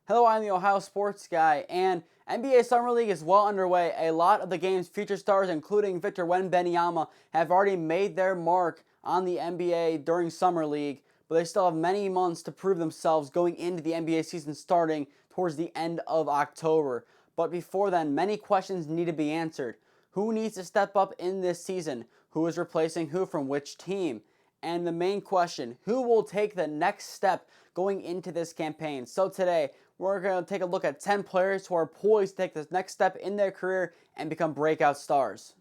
Hello, I'm the Ohio Sports Guy, and NBA Summer League is well underway. A lot of the game's future stars, including Victor Wembanyama, have already made their mark on the NBA during Summer League, but they still have many months to prove themselves going into the NBA season starting towards the end of October. But before then, many questions need to be answered. Who needs to step up in this season? Who is replacing who from which team? And the main question, who will take the next step going into this campaign? So today, we're going to take a look at 10 players who are poised to take this next step in their career and become breakout stars.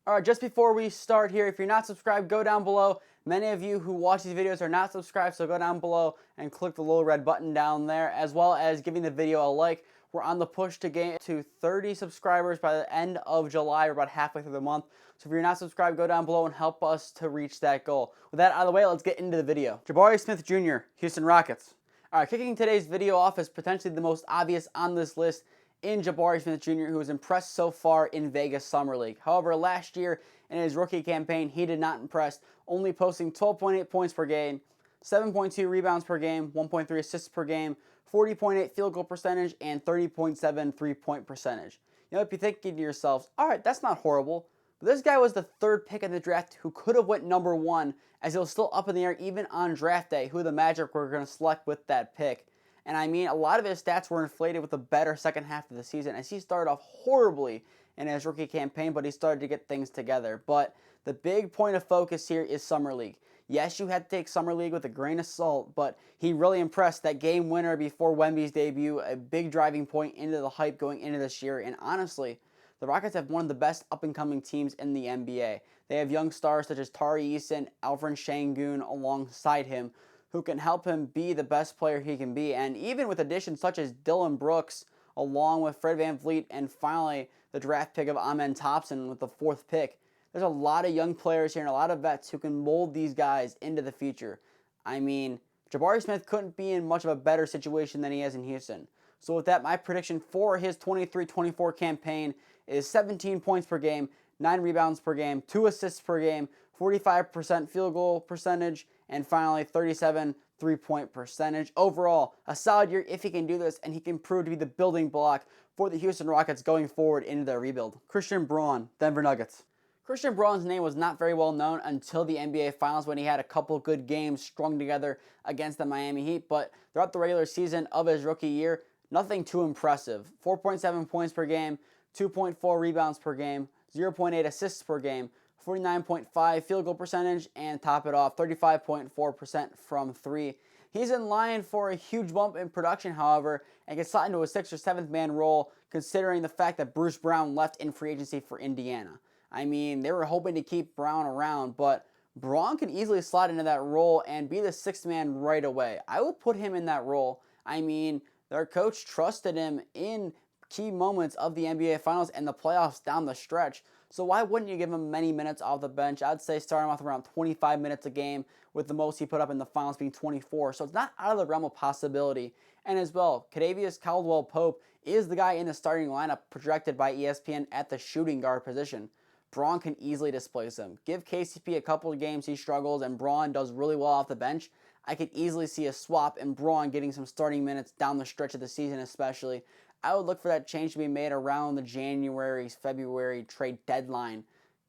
Alright, just before we start here, if you're not subscribed, go down below. Many of you who watch these videos are not subscribed, so go down below and click the little red button down there, as well as giving the video a like. We're on the push to get to 30 subscribers by the end of July. We're about halfway through the month. So if you're not subscribed, go down below and help us to reach that goal. With that out of the way, let's get into the video. Jabari Smith Jr., Houston Rockets. Alright, kicking today's video off is potentially the most obvious on this list in Jabari Smith Jr., who has impressed so far in Vegas Summer League. However, last year in his rookie campaign, he did not impress, only posting 12.8 points per game, 7.2 rebounds per game, 1.3 assists per game, 40.8 field goal percentage, and 30.7 three-point percentage. You know, if you're thinking to yourselves, alright, that's not horrible. But this guy was the third pick in the draft who could have went number one, as it was still up in the air even on draft day who the Magic were going to select with that pick. And I mean, a lot of his stats were inflated with a better second half of the season, as he started off horribly in his rookie campaign, but he started to get things together. But the big point of focus here is Summer League. Yes, you had to take Summer League with a grain of salt, but he really impressed. That game winner before Wemby's debut, a big driving point into the hype going into this year. And honestly, the Rockets have one of the best up-and-coming teams in the NBA. They have young stars such as Tyrese, Alfred Şengün alongside him, who can help him be the best player he can be. And even with additions such as Dillon Brooks, along with Fred VanVleet, and finally the draft pick of Amen Thompson with the fourth pick, there's a lot of young players here and a lot of vets who can mold these guys into the future. I mean, Jabari Smith couldn't be in much of a better situation than he is in Houston. So with that, my prediction for his 23-24 campaign is 17 points per game, 9 rebounds per game, 2 assists per game, 45% field goal percentage, and finally 37 three-point percentage. Overall, a solid year if he can do this, and he can prove to be the building block for the Houston Rockets going forward into their rebuild. Christian Braun, Denver Nuggets. Christian Braun's name was not very well known until the NBA Finals when he had a couple good games strung together against the Miami Heat, but throughout the regular season of his rookie year, nothing too impressive. 4.7 points per game, 2.4 rebounds per game, 0.8 assists per game, 49.5 field goal percentage, and top it off, 35.4% from three. He's in line for a huge bump in production, however, and can slot into a 6th or 7th man role considering the fact that Bruce Brown left in free agency for Indiana. I mean, they were hoping to keep Brown around, but Braun could easily slot into that role and be the 6th man right away. I would put him in that role. I mean, their coach trusted him in key moments of the NBA Finals and the playoffs down the stretch. So why wouldn't you give him many minutes off the bench? I'd say start him off around 25 minutes a game, with the most he put up in the finals being 24. So it's not out of the realm of possibility. And as well, Kentavious Caldwell-Pope is the guy in the starting lineup projected by ESPN at the shooting guard position. Braun can easily displace him. Give KCP a couple of games he struggles and Braun does really well off the bench. I could easily see a swap and Braun getting some starting minutes down the stretch of the season especially. I would look for that change to be made around the January, February trade deadline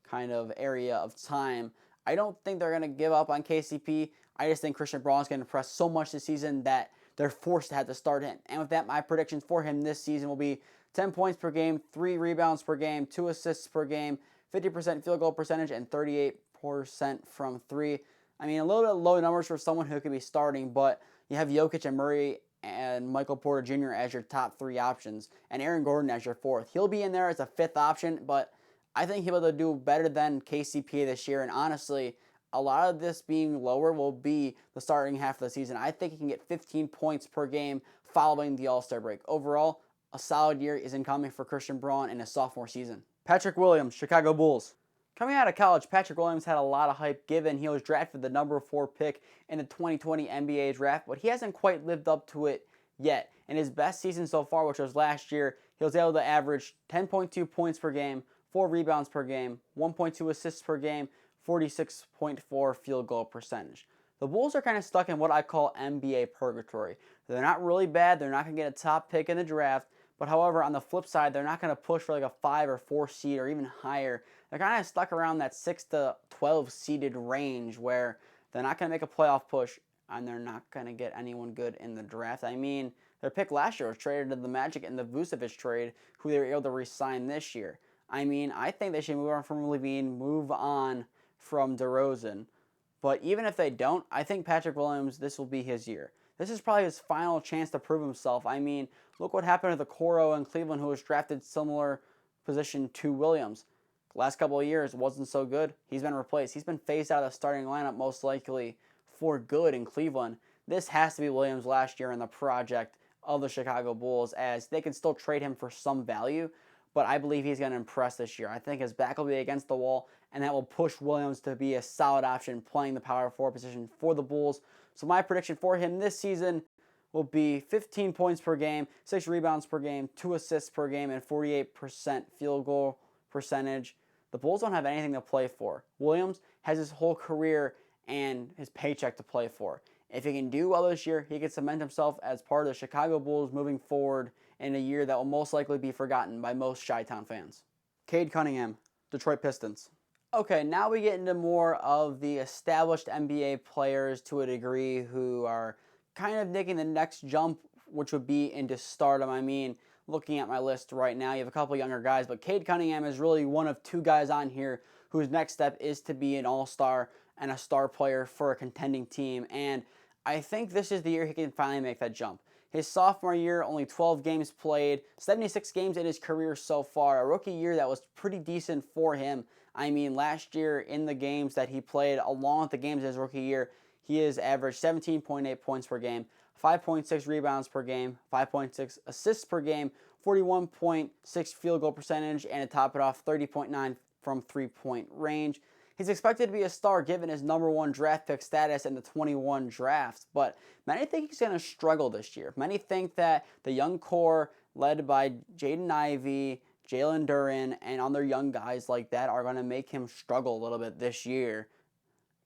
kind of area of time. I don't think they're going to give up on KCP. I just think Christian Braun is going to impress so much this season that they're forced to have to start him. And with that, my predictions for him this season will be 10 points per game, 3 rebounds per game, 2 assists per game, 50% field goal percentage, and 38% from three. I mean, a little bit low numbers for someone who could be starting, but you have Jokic and Murray and Michael Porter Jr. as your top 3 options, and Aaron Gordon as your 4th. He'll be in there as a 5th option, but I think he'll be able to do better than KCP this year, and honestly, a lot of this being lower will be the starting half of the season. I think he can get 15 points per game following the All-Star break. Overall, a solid year is incoming for Christian Braun in his sophomore season. Patrick Williams, Chicago Bulls. Coming out of college, Patrick Williams had a lot of hype given he was drafted the number 4 pick in the 2020 NBA draft, but he hasn't quite lived up to it yet. In his best season so far, which was last year, he was able to average 10.2 points per game, 4 rebounds per game, 1.2 assists per game, 46.4 field goal percentage. The Bulls are kind of stuck in what I call NBA purgatory. They're not really bad. They're not going to get a top pick in the draft. But however, on the flip side, they're not going to push for like a 5 or 4 seed or even higher. They're kind of stuck around that 6 to 12 seeded range where they're not going to make a playoff push and they're not going to get anyone good in the draft. I mean, their pick last year was traded to the Magic in the Vucevic trade, who they were able to re-sign this year. I mean, I think they should move on from Levine, move on from DeRozan. But even if they don't, I think Patrick Williams, this will be his year. This is probably his final chance to prove himself. I mean, look what happened to the Coro in Cleveland, who was drafted similar position to Williams. Last couple of years wasn't so good. He's been replaced. He's been phased out of the starting lineup most likely for good in Cleveland. This has to be Williams last year in the project of the Chicago Bulls, as they can still trade him for some value, but I believe he's going to impress this year. I think his back will be against the wall, and that will push Williams to be a solid option playing the power forward position for the Bulls. So my prediction for him this season will be 15 points per game, 6 rebounds per game, 2 assists per game, and 48% field goal percentage. The Bulls don't have anything to play for. Williams has his whole career and his paycheck to play for. If he can do well this year, he can cement himself as part of the Chicago Bulls moving forward in a year that will most likely be forgotten by most Chi-Town fans. Kade Cunningham, Detroit Pistons. Okay, now we get into more of the established NBA players to a degree who are kind of making the next jump, which would be into stardom. I mean, looking at my list right now, you have a couple younger guys, but Kade Cunningham is really one of 2 guys on here whose next step is to be an all-star and a star player for a contending team. And I think this is the year he can finally make that jump. His sophomore year, only 12 games played, 76 games in his career so far. A rookie year that was pretty decent for him. I mean, last year in the games that he played, along with the games in his rookie year, he has averaged 17.8 points per game, 5.6 rebounds per game, 5.6 assists per game, 41.6 field goal percentage, and to top it off, 30.9 from three-point range. He's expected to be a star given his number 1 draft pick status in the 21 draft, but many think he's going to struggle this year. Many think that the young core led by Jaden Ivey, Jalen Duren, and other young guys like that are going to make him struggle a little bit this year,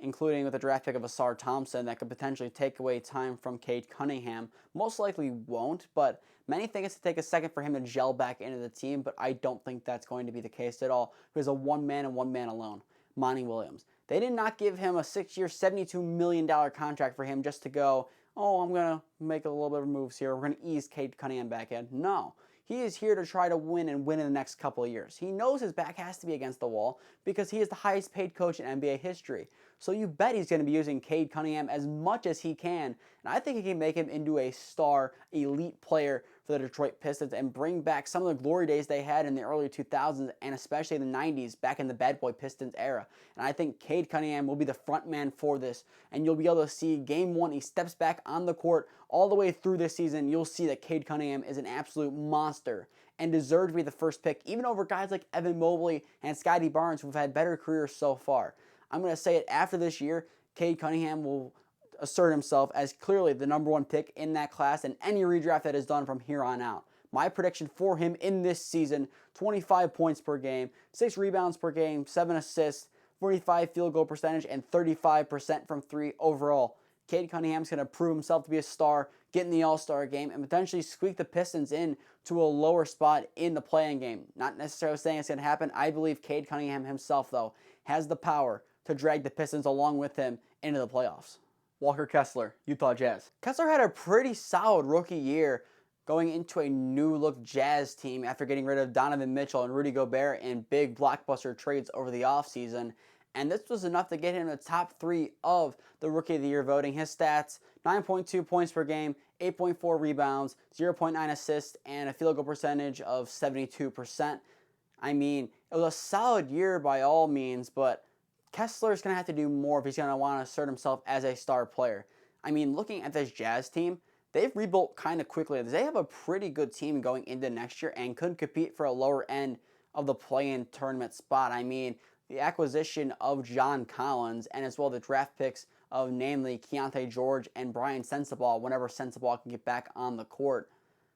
including with the draft pick of Asar Thompson that could potentially take away time from Kade Cunningham. Most likely won't, but many think it's to take a second for him to gel back into the team, but I don't think that's going to be the case at all. He's a one-man and one-man alone. Monty Williams. They did not give him a 6-year, $72 million contract for him just to go, oh, I'm going to make a little bit of moves here. We're going to ease Kade Cunningham back in. No. He is here to try to win and win in the next couple of years. He knows his back has to be against the wall because he is the highest paid coach in NBA history. So you bet he's going to be using Kade Cunningham as much as he can. And I think he can make him into a star, elite player for the Detroit Pistons and bring back some of the glory days they had in the early 2000s and especially the 90s back in the Bad Boy Pistons era. And I think Kade Cunningham will be the front man for this. And you'll be able to see game 1, he steps back on the court all the way through this season. You'll see that Kade Cunningham is an absolute monster and deserves to be the first pick, even over guys like Evan Mobley and Scottie Barnes who've had better careers so far. I'm going to say it after this year, Kade Cunningham will assert himself as clearly the number 1 pick in that class and any redraft that is done from here on out. My prediction for him in this season, 25 points per game, 6 rebounds per game, 7 assists, 45 field goal percentage, and 35% from 3 overall. Kade Cunningham's going to prove himself to be a star, get in the All-Star game, and potentially squeak the Pistons in to a lower spot in the play-in game. Not necessarily saying it's going to happen. I believe Kade Cunningham himself, though, has the power to drag the Pistons along with him into the playoffs. Walker Kessler, Utah Jazz. Kessler had a pretty solid rookie year going into a new-look Jazz team after getting rid of Donovan Mitchell and Rudy Gobert in big blockbuster trades over the offseason. And this was enough to get him in the top 3 of the Rookie of the Year voting. His stats, 9.2 points per game, 8.4 rebounds, 0.9 assists, and a field goal percentage of 72%. I mean, it was a solid year by all means, but Kessler's going to have to do more if he's going to want to assert himself as a star player. I mean, looking at this Jazz team, they've rebuilt kind of quickly. They have a pretty good team going into next year and could compete for a lower end of the play-in tournament spot. I mean, the acquisition of John Collins and as well the draft picks of namely Keontae George and Brian Sensabaugh whenever Sensabaugh can get back on the court.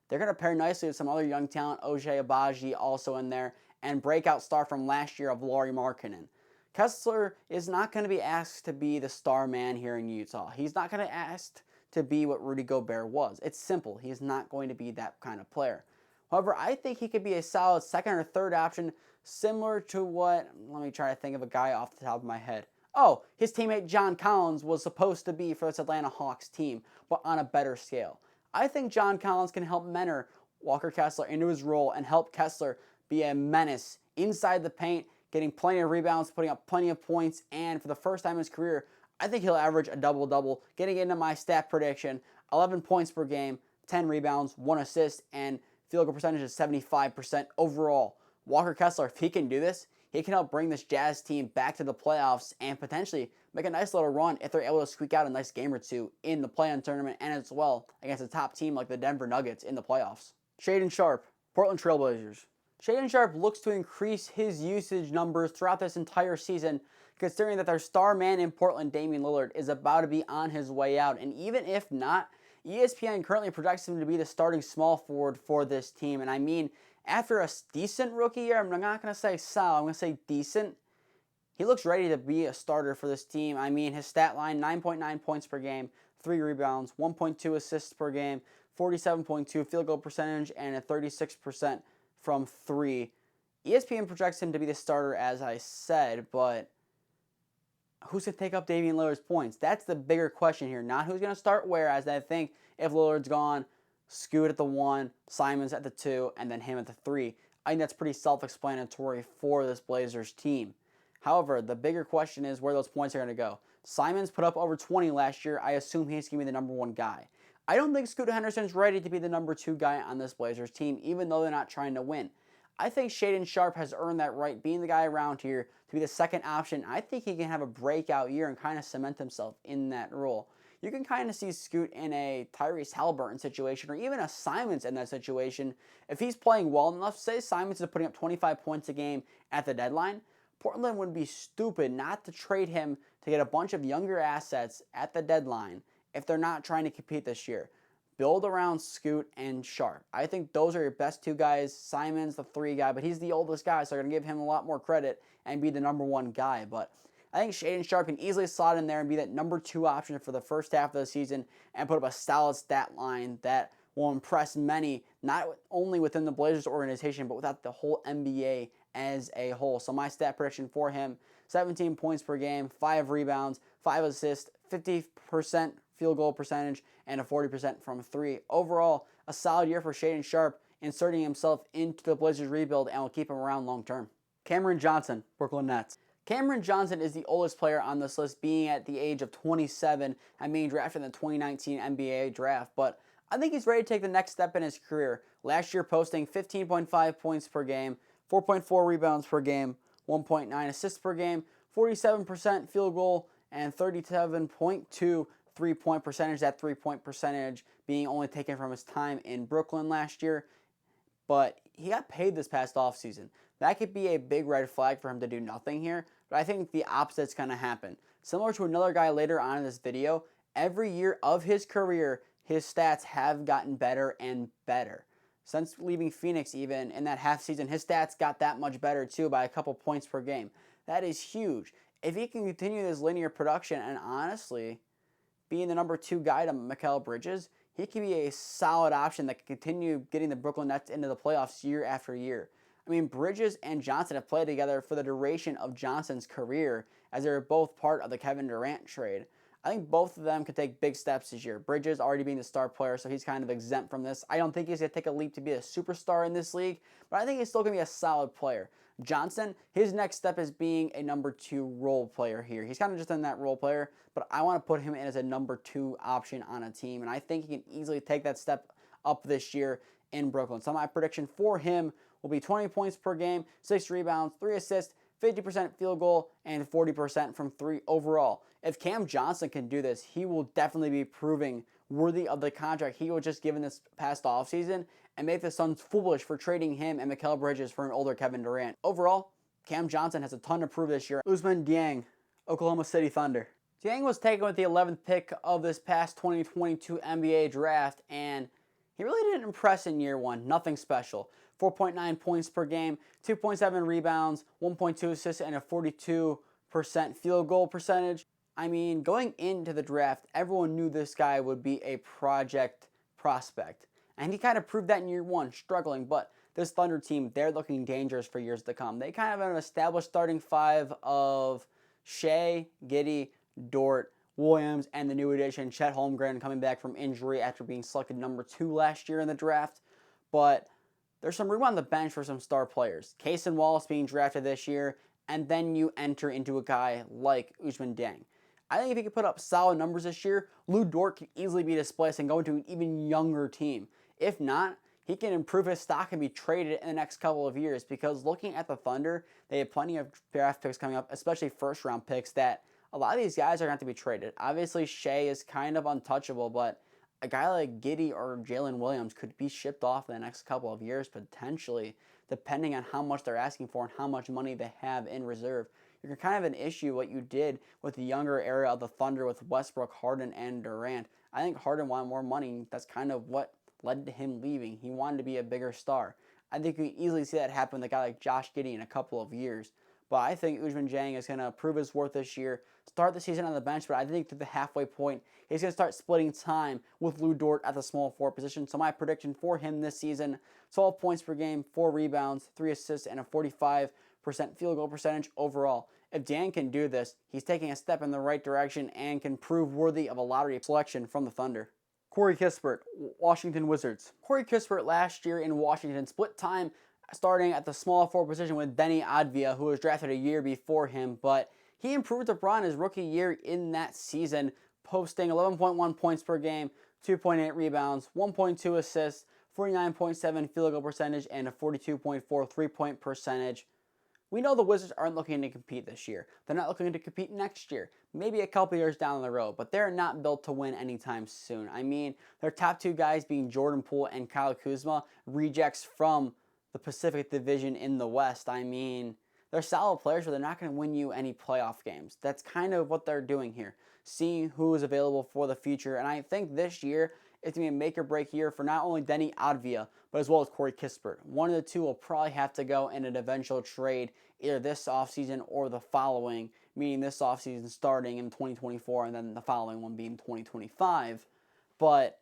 They're going to pair nicely with some other young talent, Oj Abaji also in there, and breakout star from last year of Lauri Markkanen. Kessler is not going to be asked to be the star man here in Utah. He's not going to asked to be what Rudy Gobert was. It's simple. He's not going to be that kind of player. However, I think he could be a solid second or third option, similar to what, let me try to think of a guy off the top of my head. Oh, his teammate John Collins was supposed to be for this Atlanta Hawks team, but on a better scale. I think John Collins can help mentor Walker Kessler into his role and help Kessler be a menace inside the paint, getting plenty of rebounds, putting up plenty of points, and for the first time in his career, I think he'll average a double-double, getting into my stat prediction, 11 points per game, 10 rebounds, 1 assist, and field goal percentage is 75% overall. Walker Kessler, if he can do this, he can help bring this Jazz team back to the playoffs and potentially make a nice little run if they're able to squeak out a nice game or two in the play-in tournament and as well against a top team like the Denver Nuggets in the playoffs. Shaden Sharpe, Portland Trail Blazers. Shaden Sharpe looks to increase his usage numbers throughout this entire season, considering that their star man in Portland, Damian Lillard, is about to be on his way out. And even if not, ESPN currently projects him to be the starting small forward for this team. And I mean, after a decent rookie year, I'm not going to say solid, I'm going to say decent. He looks ready to be a starter for this team. I mean, his stat line, 9.9 points per game, 3 rebounds, 1.2 assists per game, 47.2 field goal percentage, and a 36% from 3. ESPN projects him to be the starter, as I said, but who's going to take up Damian Lillard's points? That's the bigger question here, not who's going to start where, as I think if Lillard's gone, Scoot at the 1, Simons at the 2, and then him at the 3. I think that's pretty self-explanatory for this Blazers team. However, the bigger question is where those points are going to go. Simons put up over 20 last year. I assume he's going to be the number 1 guy. I don't think Scoot Henderson's ready to be the number 2 guy on this Blazers team, even though they're not trying to win. I think Shaden Sharpe has earned that right, being the guy around here to be the second option. I think he can have a breakout year and kind of cement himself in that role. You can kind of see Scoot in a Tyrese Haliburton situation or even a Simons in that situation. If he's playing well enough, say Simons is putting up 25 points a game at the deadline, Portland would be stupid not to trade him to get a bunch of younger assets at the deadline if they're not trying to compete this year. Build around Scoot and Sharpe. I think those are your best 2 guys. Simon's the 3 guy, but he's the oldest guy, so I'm going to give him a lot more credit and be the number 1 guy. But I think Shaden Sharpe can easily slot in there and be that number 2 option for the first half of the season and put up a solid stat line that will impress many, not only within the Blazers organization, but without the whole NBA as a whole. So my stat prediction for him, 17 points per game, 5 rebounds, 5 assists, 50% field goal percentage, and a 40% from 3. Overall, a solid year for Shaden Sharpe, inserting himself into the Blazers rebuild and will keep him around long term. Cameron Johnson, Brooklyn Nets. Cameron Johnson is the oldest player on this list, being at the age of 27 and being drafted in the 2019 NBA draft, but I think he's ready to take the next step in his career. Last year posting 15.5 points per game, 4.4 rebounds per game, 1.9 assists per game, 47% field goal, and 37.2 3-point percentage. That 3-point percentage being only taken from his time in Brooklyn last year. But he got paid this past offseason. That could be a big red flag for him to do nothing here, but I think the opposite's going to happen. Similar to another guy later on in this video, every year of his career, his stats have gotten better and better. Since leaving Phoenix, even in that half season, his stats got that much better too, by a couple points per game. That is huge. If he can continue this linear production and honestly being the number 2 guy to Mikal Bridges, he can be a solid option that can continue getting the Brooklyn Nets into the playoffs year after year. I mean, Bridges and Johnson have played together for the duration of Johnson's career, as they were both part of the Kevin Durant trade. I think both of them could take big steps this year. Bridges already being the star player, so he's kind of exempt from this. I don't think he's going to take a leap to be a superstar in this league, but I think he's still going to be a solid player. Johnson, his next step is being a number 2 role player here. He's kind of just in that role player, but I want to put him in as a number 2 option on a team, and I think he can easily take that step up this year in Brooklyn. So my prediction for him will be 20 points per game, 6 rebounds, 3 assists, 50% field goal, and 40% from 3 overall. If Cam Johnson can do this, he will definitely be proving worthy of the contract he was just given this past offseason and make the Suns foolish for trading him and Mikal Bridges for an older Kevin Durant. Overall, Cam Johnson has a ton to prove this year. Usman Deng, Oklahoma City Thunder. Deng was taken with the 11th pick of this past 2022 NBA draft, and he really didn't impress in year 1. Nothing special. 4.9 points per game, 2.7 rebounds, 1.2 assists, and a 42% field goal percentage. I mean, going into the draft, everyone knew this guy would be a project prospect. And he kind of proved that in year one, struggling. But this Thunder team, they're looking dangerous for years to come. They kind of have an established starting five of Shea, Giddey, Dort, Williams, and the new addition, Chet Holmgren, coming back from injury after being selected number 2 last year in the draft. But there's some room on the bench for some star players. Case and Wallace being drafted this year, and then you enter into a guy like Usman Deng. I think if he could put up solid numbers this year, Lou Dort could easily be displaced and go into an even younger team. If not, he can improve his stock and be traded in the next couple of years, because looking at the Thunder, they have plenty of draft picks coming up, especially first-round picks, that a lot of these guys are going to have to be traded. Obviously, Shea is kind of untouchable, but a guy like Giddey or Jalen Williams could be shipped off in the next couple of years, potentially, depending on how much they're asking for and how much money they have in reserve. You're kind of an issue what you did with the younger era of the Thunder with Westbrook, Harden, and Durant. I think Harden wanted more money. That's kind of what led to him leaving. He wanted to be a bigger star. I think you can easily see that happen with a guy like Josh Giddey in a couple of years. But I think Usman Deng is going to prove his worth this year, start the season on the bench, but I think through the halfway point, he's going to start splitting time with Lou Dort at the small forward position. So my prediction for him this season, 12 points per game, 4 rebounds, 3 assists, and a 45% field goal percentage overall. If Dan can do this, he's taking a step in the right direction and can prove worthy of a lottery selection from the Thunder. Corey Kispert, Washington Wizards. Corey Kispert last year in Washington split time starting at the small forward position with Deni Avdija, who was drafted a year before him, but he improved to Braun his rookie year in that season, posting 11.1 points per game, 2.8 rebounds, 1.2 assists, 49.7 field goal percentage, and a 42.4 three-point percentage. We know the Wizards aren't looking to compete this year. They're not looking to compete next year. Maybe a couple years down the road, but they're not built to win anytime soon. I mean, their top 2 guys being Jordan Poole and Kyle Kuzma, rejects from the Pacific Division in the West. I mean, they're solid players, but they're not going to win you any playoff games. That's kind of what they're doing here, seeing who is available for the future. And I think this year, it's going to be a make-or-break year for not only Deni Avdija, but as well as Corey Kispert. One of the two will probably have to go in an eventual trade either this offseason or the following, meaning this offseason starting in 2024 and then the following one being 2025. But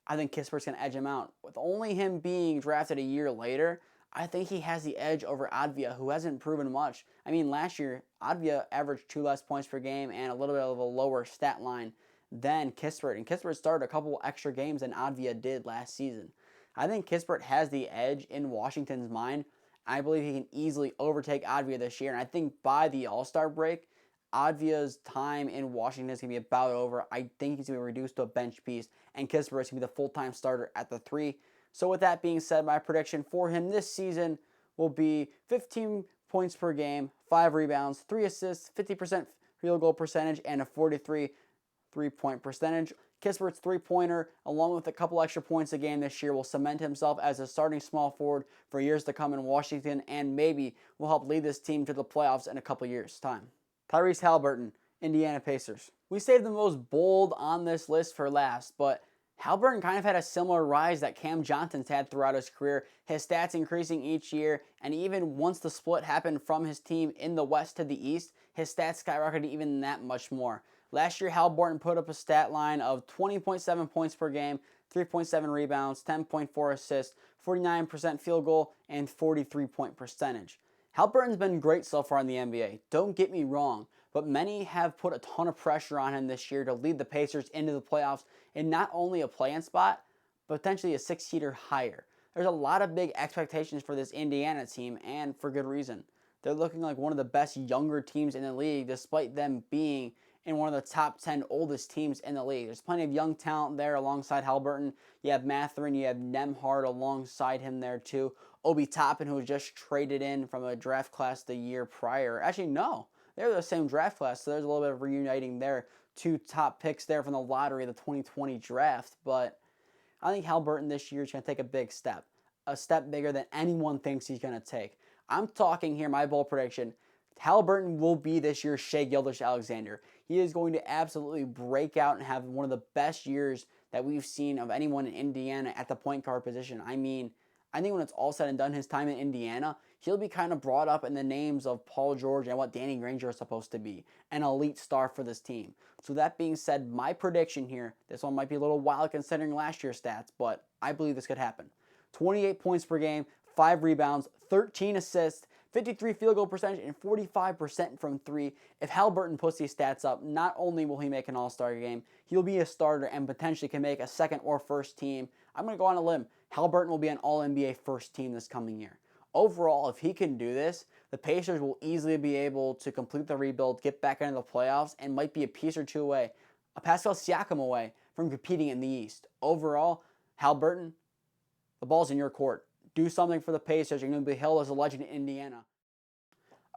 I think Kispert's going to edge him out. With only him being drafted a year later, I think he has the edge over Avdija, who hasn't proven much. I mean, last year, Avdija averaged 2 less points per game and a little bit of a lower stat line than Kispert. And Kispert started a couple extra games than Avdija did last season. I think Kispert has the edge in Washington's mind. I believe he can easily overtake Avdija this year. And I think by the All-Star break, Avdija's time in Washington is going to be about over. I think he's going to be reduced to a bench piece, and Kispert is going to be the full-time starter at the 3. So with that being said, my prediction for him this season will be 15 points per game, 5 rebounds, 3 assists, 50% field goal percentage, and a 43 three-point percentage. Kispert's three-pointer, along with a couple extra points a game this year, will cement himself as a starting small forward for years to come in Washington, and maybe will help lead this team to the playoffs in a couple years' time. Tyrese Haliburton, Indiana Pacers. We saved the most bold on this list for last, but Haliburton kind of had a similar rise that Cam Johnson's had throughout his career, his stats increasing each year, and even once the split happened from his team in the West to the East, his stats skyrocketed even that much more. Last year, Haliburton put up a stat line of 20.7 points per game, 3.7 rebounds, 10.4 assists, 49% field goal, and 43-point percentage. Haliburton's been great so far in the NBA, don't get me wrong, but many have put a ton of pressure on him this year to lead the Pacers into the playoffs in not only a play-in spot, but potentially a 6 seed or higher. There's a lot of big expectations for this Indiana team, and for good reason. They're looking like one of the best younger teams in the league, despite them being in one of the top 10 oldest teams in the league. There's plenty of young talent there alongside Haliburton. You have Mathurin, you have Nembhard alongside him there too. Obi Toppin, who was just traded in from a draft class the year prior. Actually, no. They're the same draft class, so there's a little bit of reuniting there. 2 top picks there from the lottery of the 2020 draft. But I think Haliburton this year is going to take a big step. A step bigger than anyone thinks he's going to take. I'm talking here, my bold prediction, Haliburton will be this year's Shai Gilgeous-Alexander. He is going to absolutely break out and have one of the best years that we've seen of anyone in Indiana at the point guard position. I mean, I think when it's all said and done, his time in Indiana, he'll be kind of brought up in the names of Paul George and what Danny Granger is supposed to be, an elite star for this team. So that being said, my prediction here, this one might be a little wild considering last year's stats, but I believe this could happen. 28 points per game, 5 rebounds, 13 assists, 53 field goal percentage, and 45% from 3. If Haliburton puts these stats up, not only will he make an all-star game, he'll be a starter and potentially can make a second or first team. I'm going to go on a limb. Haliburton will be an All-NBA first team this coming year. Overall, if he can do this, the Pacers will easily be able to complete the rebuild, get back into the playoffs, and might be a piece or two away, a Pascal Siakam away from competing in the East. Overall, Haliburton, the ball's in your court. Do something for the Pacers. You're going to be hailed as a legend in Indiana.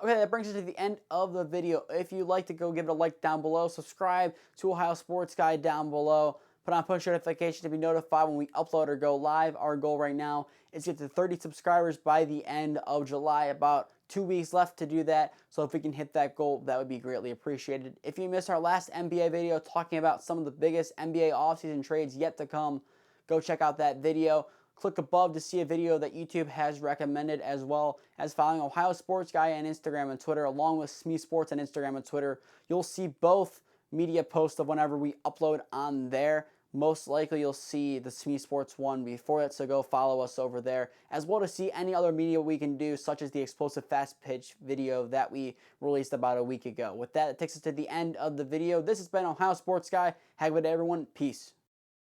Okay, that brings us to the end of the video. If you'd like to go give it a like down below, subscribe to Ohio Sports Guy down below. Put on push notifications to be notified when we upload or go live. Our goal right now is to get to 30 subscribers by the end of July. About 2 weeks left to do that. So if we can hit that goal, that would be greatly appreciated. If you missed our last NBA video talking about some of the biggest NBA offseason trades yet to come, go check out that video. Click above to see a video that YouTube has recommended, as well as following Ohio Sports Guy on Instagram and Twitter, along with SME Sports on Instagram and Twitter. You'll see both media posts of whenever we upload on there. Most likely you'll see the SME Sports one before that, so go follow us over there, as well to see any other media we can do, such as the explosive fast pitch video that we released about a week ago. With that, it takes us to the end of the video. This has been Ohio Sports Guy. Have a good day, everyone. Peace.